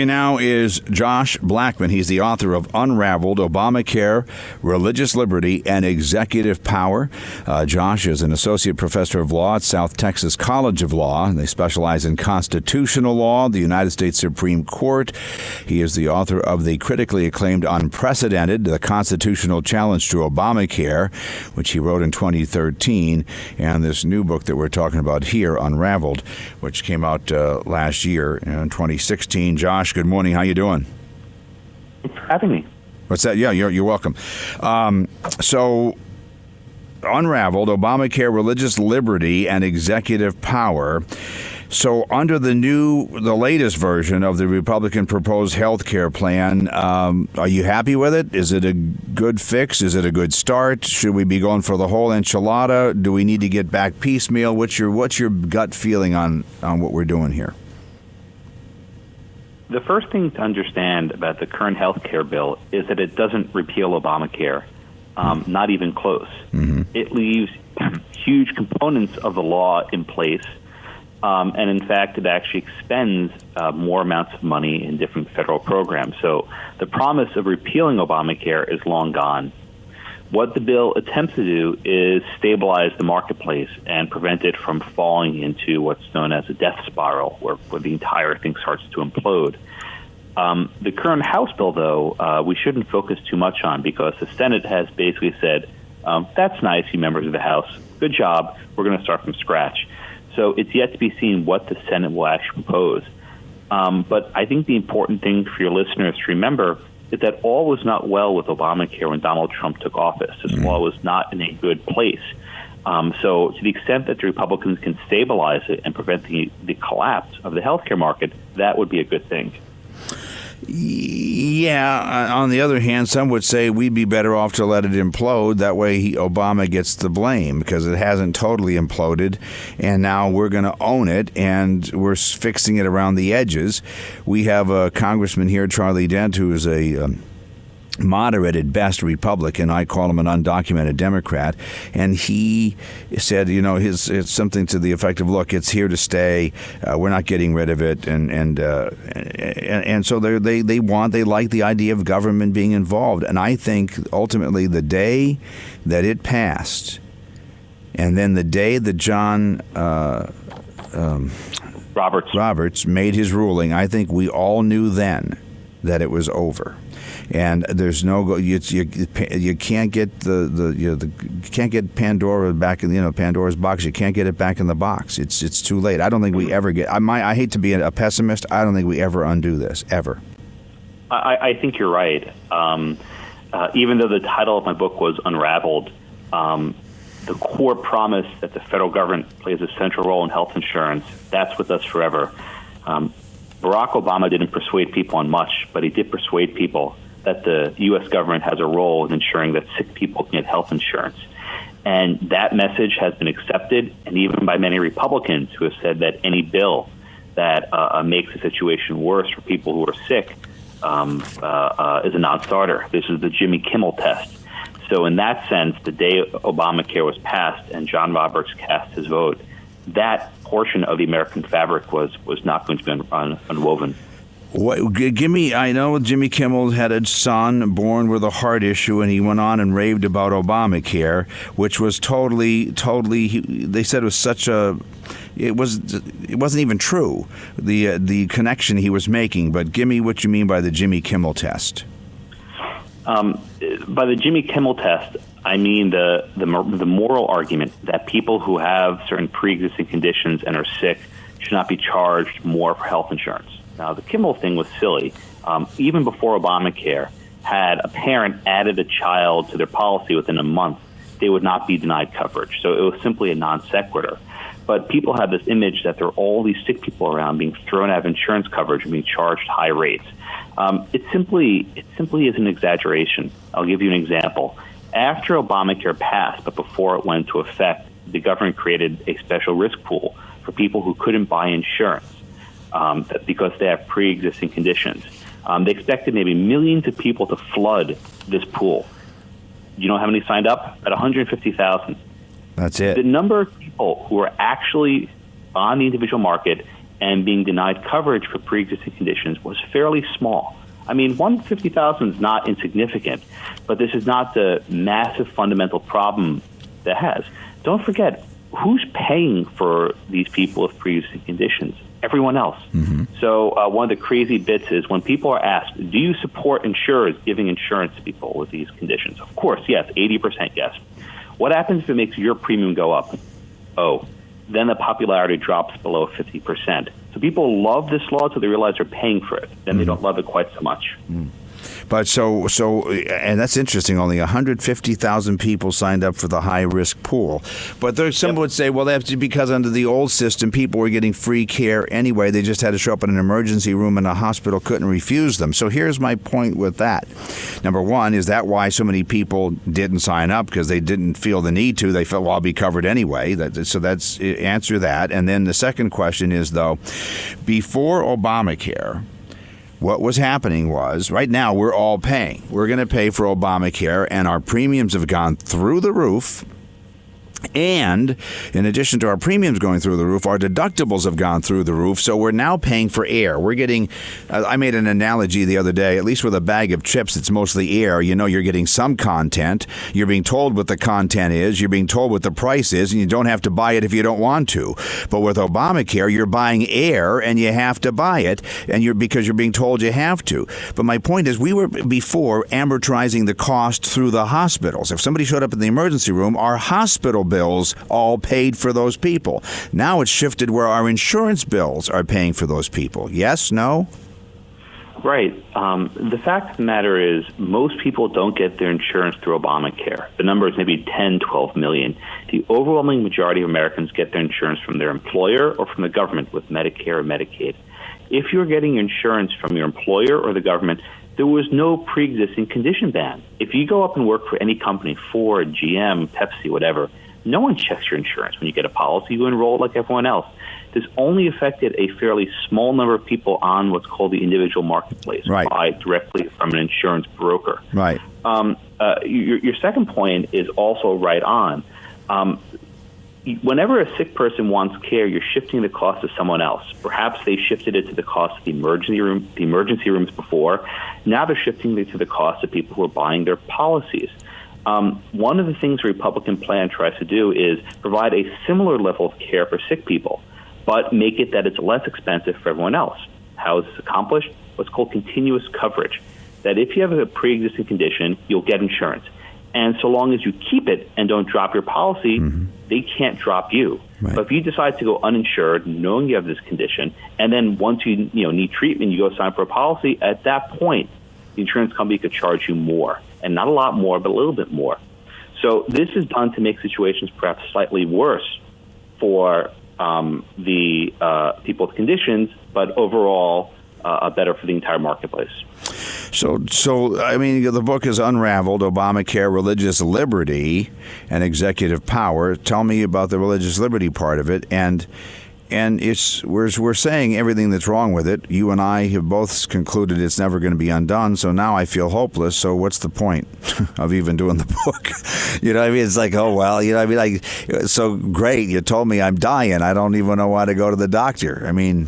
Now is Josh Blackman. He's the author of Unraveled, Obamacare, Religious Liberty, and Executive Power. Josh is an associate professor of law at South Texas College of Law. They specialize in constitutional law, the United States Supreme Court. He is the author of the critically acclaimed Unprecedented, the Constitutional Challenge to Obamacare, which he wrote in 2013, and this new book that we're talking about here, Unraveled, which came out last year in 2016. Josh, good morning. How you doing? Thanks for having me. What's that? Yeah, you're welcome. So, Unraveled, Obamacare, Religious Liberty, and Executive Power. So, under the latest version of the Republican proposed health care plan, are you happy with it? Is it a good fix? Is it a good start? Should we be going for the whole enchilada? Do we need to get back piecemeal? What's your gut feeling on what we're doing here? The first thing to understand about the current health care bill is that it doesn't repeal Obamacare, not even close. Mm-hmm. It leaves huge components of the law in place, and in fact, it actually expends more amounts of money in different federal programs. So the promise of repealing Obamacare is long gone. What the bill attempts to do is stabilize the marketplace and prevent it from falling into what's known as a death spiral, where the entire thing starts to implode. The current House bill, though, we shouldn't focus too much on, because the Senate has basically said, that's nice, you members of the House. Good job. We're going to start from scratch. So it's yet to be seen what the Senate will actually propose. But I think the important thing for your listeners to remember is that all was not well with Obamacare when Donald Trump took office. This law was not in a good place. So to the extent that the Republicans can stabilize it and prevent the collapse of the healthcare market, that would be a good thing. Yeah. On the other hand, some would say we'd be better off to let it implode. That way Obama gets the blame, because it hasn't totally imploded, and now we're going to own it, and we're fixing it around the edges. We have a congressman here, Charlie Dent, who is a moderate at best Republican. I call him an undocumented Democrat, and he said, it's something to the effect of, look, it's here to stay. We're not getting rid of it, and so they like the idea of government being involved. And I think ultimately the day that it passed, and then the day that John Roberts made his ruling, I think we all knew then that it was over. And there's no you can't get you can't get Pandora back in Pandora's box. You can't get it back in the box. It's too late. I don't think we ever get. I hate to be a pessimist. I don't think we ever undo this ever. I think you're right. Even though the title of my book was Unraveled, the core promise that the federal government plays a central role in health insurance, that's with us forever. Barack Obama didn't persuade people on much, but he did persuade people that the U.S. government has a role in ensuring that sick people can get health insurance. And that message has been accepted, and even by many Republicans who have said that any bill that makes the situation worse for people who are sick is a non-starter. This is the Jimmy Kimmel test. So in that sense, the day Obamacare was passed and John Roberts cast his vote, that portion of the American fabric was not going to be unwoven. I know Jimmy Kimmel had a son born with a heart issue, and he went on and raved about Obamacare, which was totally, they said it was it wasn't even true, the connection he was making. But give me what you mean by the Jimmy Kimmel test. By the Jimmy Kimmel test, I mean the moral argument that people who have certain pre-existing conditions and are sick should not be charged more for health insurance. Now, the Kimmel thing was silly. Even before Obamacare, had a parent added a child to their policy within a month, they would not be denied coverage. So it was simply a non sequitur. But people have this image that there are all these sick people around being thrown out of insurance coverage and being charged high rates. It simply is an exaggeration. I'll give you an example. After Obamacare passed, but before it went into effect, the government created a special risk pool for people who couldn't buy insurance because they have pre-existing conditions. They expected maybe millions of people to flood this pool. You know how many signed up? At 150,000. That's it. The number of people who are actually on the individual market and being denied coverage for pre-existing conditions was fairly small. I mean, 150,000 is not insignificant, but this is not the massive fundamental problem that has. Don't forget, who's paying for these people with pre-existing conditions? Everyone else. Mm-hmm. So one of the crazy bits is when people are asked, do you support insurers giving insurance to people with these conditions? Of course, yes, 80% yes. What happens if it makes your premium go up? Oh, then the popularity drops below 50%. So people love this law until they realize they're paying for it. Then they don't love it quite so much. Mm. But so, and that's interesting. Only 150,000 people signed up for the high-risk pool. But some would say, well, that's because under the old system, people were getting free care anyway. They just had to show up in an emergency room, and a hospital couldn't refuse them. So here's my point with that. Number one, is that why so many people didn't sign up? Because they didn't feel the need to. They felt, well, I'll be covered anyway. So that's answer that. And then the second question is, though, before Obamacare, what was happening was, right now, we're all paying. We're going to pay for Obamacare, and our premiums have gone through the roof. And in addition to our premiums going through the roof, our deductibles have gone through the roof. So we're now paying for air. We're getting, I made an analogy the other day, at least with a bag of chips, it's mostly air. You know, you're getting some content. You're being told what the content is. You're being told what the price is, and you don't have to buy it if you don't want to. But with Obamacare, you're buying air, and you have to buy it, and because you're being told you have to. But my point is, we were before amortizing the cost through the hospitals. If somebody showed up in the emergency room, our hospital bills all paid for those people. Now it's shifted where our insurance bills are paying for those people. Yes? No? Right. The fact of the matter is most people don't get their insurance through Obamacare. The number is maybe 10, 12 million. The overwhelming majority of Americans get their insurance from their employer or from the government with Medicare or Medicaid. If you're getting insurance from your employer or the government, there was no pre-existing condition ban. If you go up and work for any company, Ford, GM, Pepsi, whatever, no one checks your insurance. When you get a policy, you enroll like everyone else. This only affected a fairly small number of people on what's called the individual marketplace, right, buy directly from an insurance broker. Right. Your second point is also right on. Whenever a sick person wants care, you're shifting the cost to someone else. Perhaps they shifted it to the cost of the emergency rooms before. Now they're shifting it to the cost of people who are buying their policies. One of the things the Republican plan tries to do is provide a similar level of care for sick people, but make it that it's less expensive for everyone else. How is this accomplished? What's called continuous coverage. That if you have a pre-existing condition, you'll get insurance. And so long as you keep it and don't drop your policy, they can't drop you. Right. But if you decide to go uninsured, knowing you have this condition, and then once you need treatment, you go sign for a policy, at that point, the insurance company could charge you more. And not a lot more, but a little bit more. So this is done to make situations perhaps slightly worse for the people with conditions, but overall better for the entire marketplace. So I mean, the book is Unraveled, Obamacare, Religious Liberty, and Executive Power. Tell me about the religious liberty part of it. And we're saying everything that's wrong with it. You and I have both concluded it's never going to be undone. So now I feel hopeless. So what's the point of even doing the book? You know what I mean? It's like, oh, well, you know what I mean? Like, so great. You told me I'm dying. I don't even know why to go to the doctor. I mean.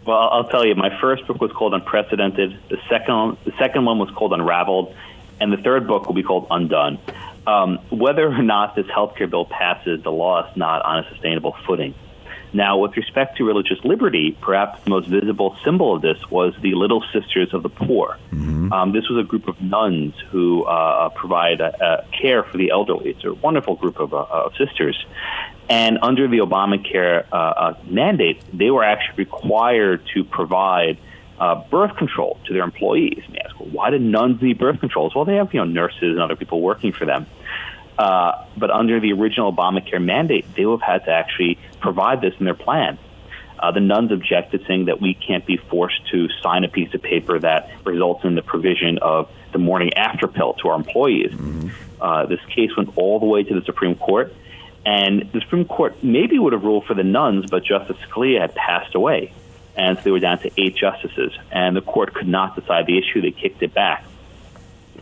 Well, I'll tell you, my first book was called Unprecedented. The second one was called Unraveled. And the third book will be called Undone. Whether or not this healthcare bill passes, the law is not on a sustainable footing. Now, with respect to religious liberty, perhaps the most visible symbol of this was the Little Sisters of the Poor. This was a group of nuns who provide care for the elderly. It's a wonderful group of sisters. And under the Obamacare mandate, they were actually required to provide birth control to their employees. And you ask, well, why did nuns need birth controls? Well, they have nurses and other people working for them. But under the original Obamacare mandate, they would have had to actually provide this in their plan. The nuns objected, saying that we can't be forced to sign a piece of paper that results in the provision of the morning after pill to our employees. This case went all the way to the Supreme Court, and the Supreme Court maybe would have ruled for the nuns, but Justice Scalia had passed away, and so they were down to 8 justices, and the court could not decide the issue. They kicked it back.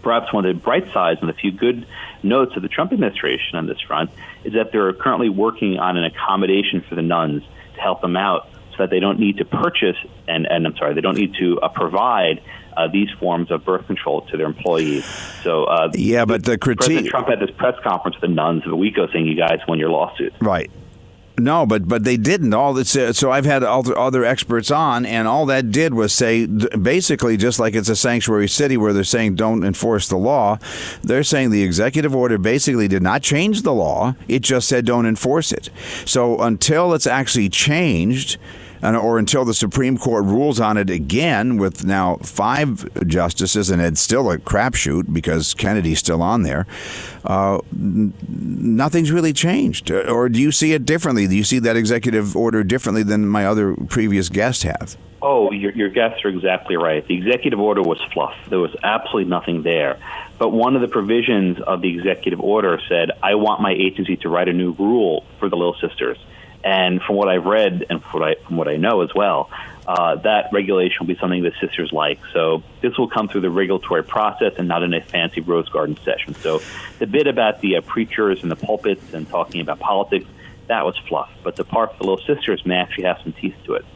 Perhaps one of the bright sides and the few good notes of the Trump administration on this front is that they're currently working on an accommodation for the nuns to help them out so that they don't need to purchase they don't need to provide these forms of birth control to their employees. So but the critique. President Trump had this press conference with the nuns a week ago saying, "You guys won your lawsuit." Right. No, but they didn't. All that. So I've had other experts on, and all that did was say, basically, just like it's a sanctuary city where they're saying don't enforce the law, they're saying the executive order basically did not change the law. It just said don't enforce it. So until it's actually changed, or until the Supreme Court rules on it again with now 5 justices, and it's still a crapshoot because Kennedy's still on there, nothing's really changed. Or do you see it differently? Do you see that executive order differently than my other previous guests have? Oh, your guests are exactly right. The executive order was fluff. There was absolutely nothing there. But one of the provisions of the executive order said, I want my agency to write a new rule for the Little Sisters. And from what I've read and from what I know as well, that regulation will be something the sisters like. So this will come through the regulatory process and not in a fancy Rose Garden session. So the bit about the preachers and the pulpits and talking about politics, that was fluff. But the part for the Little Sisters may actually have some teeth to it.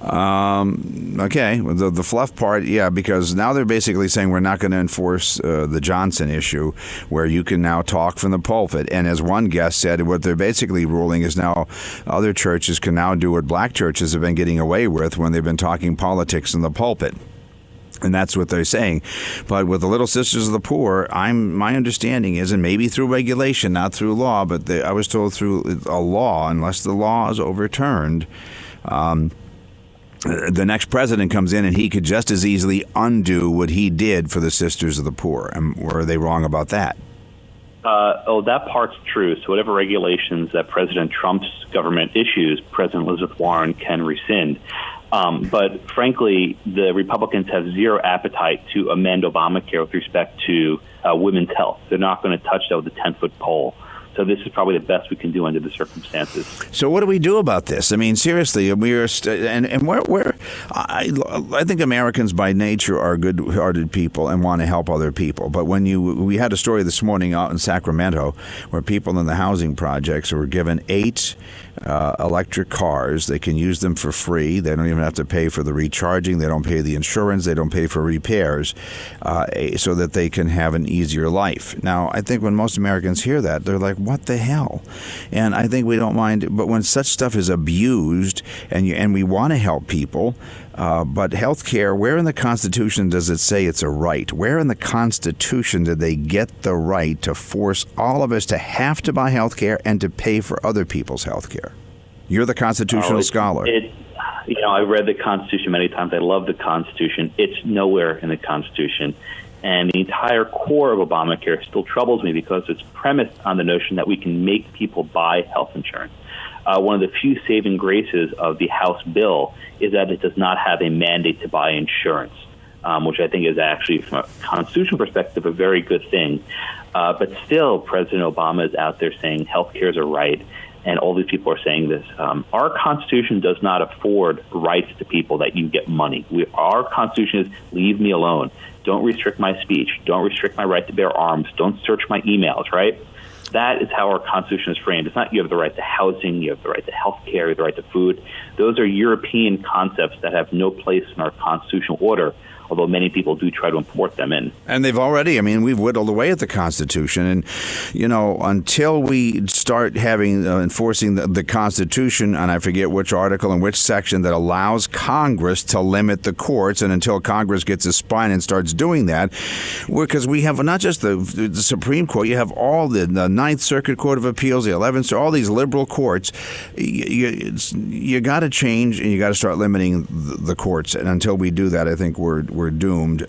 Okay, well, the fluff part, yeah, because now they're basically saying we're not going to enforce the Johnson issue, where you can now talk from the pulpit. And as one guest said, what they're basically ruling is now other churches can now do what black churches have been getting away with when they've been talking politics in the pulpit. And that's what they're saying. But with the Little Sisters of the Poor, my understanding is, and maybe through regulation, not through law, but I was told through a law, unless the law is overturned, the next president comes in and he could just as easily undo what he did for the Sisters of the Poor. Or are they wrong about that? That part's true. So whatever regulations that President Trump's government issues, President Elizabeth Warren can rescind. But frankly, the Republicans have zero appetite to amend Obamacare with respect to women's health. They're not going to touch that with a 10-foot pole. So this is probably the best we can do under the circumstances. So what do we do about this? I mean, seriously, I think Americans by nature are good-hearted people and want to help other people. But we had a story this morning out in Sacramento where people in the housing projects were given 8 electric cars. They can use them for free. They don't even have to pay for the recharging. They don't pay the insurance. They don't pay for repairs, so that they can have an easier life. Now, I think when most Americans hear that, they're like, what the hell? And I think we don't mind. But when such stuff is abused and we want to help people, but health care, where in the Constitution does it say it's a right? Where in the Constitution did they get the right to force all of us to have to buy health care and to pay for other people's health care? You're the constitutional scholar. I've read the Constitution many times. I love the Constitution. It's nowhere in the Constitution. And the entire core of Obamacare still troubles me because it's premised on the notion that we can make people buy health insurance. One of the few saving graces of the House bill is that it does not have a mandate to buy insurance, which I think is actually, from a constitutional perspective, a very good thing. But still, President Obama is out there saying health care is a right, and all these people are saying this. Our Constitution does not afford rights to people that you get money. Our Constitution is leave me alone. Don't restrict my speech. Don't restrict my right to bear arms. Don't search my emails, right? That is how our Constitution is framed. It's not you have the right to housing, you have the right to health care, you have the right to food. Those are European concepts that have no place in our constitutional order, although many people do try to import them in. And they've already, we've whittled away at the Constitution. And, until we start enforcing the Constitution, and I forget which article and which section that allows Congress to limit the courts, and until Congress gets a spine and starts doing that, because we have not just the Supreme Court, you have all the Ninth Circuit Court of Appeals, the 11th, all these liberal courts. You got to change, and you got to start limiting the courts. And until we do that, I think we're doomed.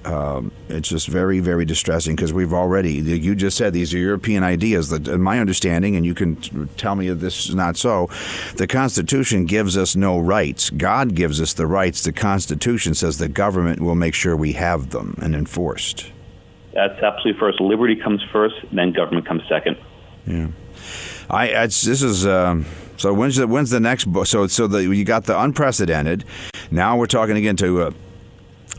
It's just very, very distressing because we've already, you just said, these are European ideas that, in my understanding, and you can tell me if this is not so, the Constitution gives us no rights. God gives us the rights. The Constitution says the government will make sure we have them and enforced. That's absolutely first. Liberty comes first, then government comes second. Yeah. So when's the next book? So you got the unprecedented. Now we're talking again to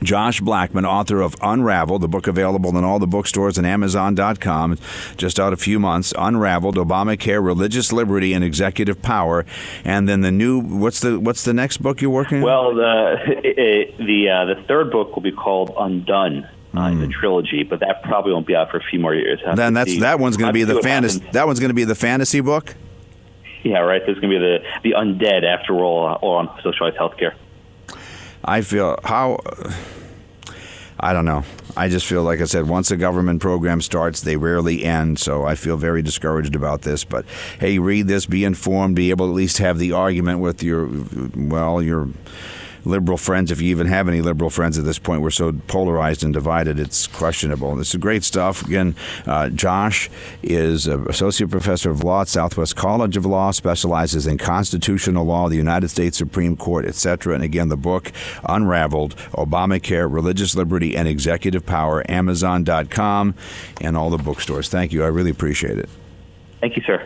Josh Blackman, author of Unraveled, the book available in all the bookstores and Amazon.com, just out a few months. Unraveled: Obamacare, Religious Liberty, and Executive Power. And then the new, what's the next book you're working on? Well, the third book will be called Undone. In the trilogy, but that probably won't be out for a few more years. Then that one's going to be the fantasy. That one's going to be the fantasy book. Yeah, right. There's going to be the undead after all on socialized healthcare. I don't know. I just feel, like I said, once a government program starts, they rarely end. So I feel very discouraged about this. But hey, read this, be informed, be able to at least have the argument with your liberal friends, if you even have any liberal friends at this point. We're so polarized and divided, it's questionable. This is great stuff. Again, Josh is an associate professor of law at Southwest College of Law, specializes in constitutional law, the United States Supreme Court, etc. And again, the book, Unraveled: Obamacare, Religious Liberty, and Executive Power, Amazon.com, and all the bookstores. Thank you. I really appreciate it. Thank you, sir.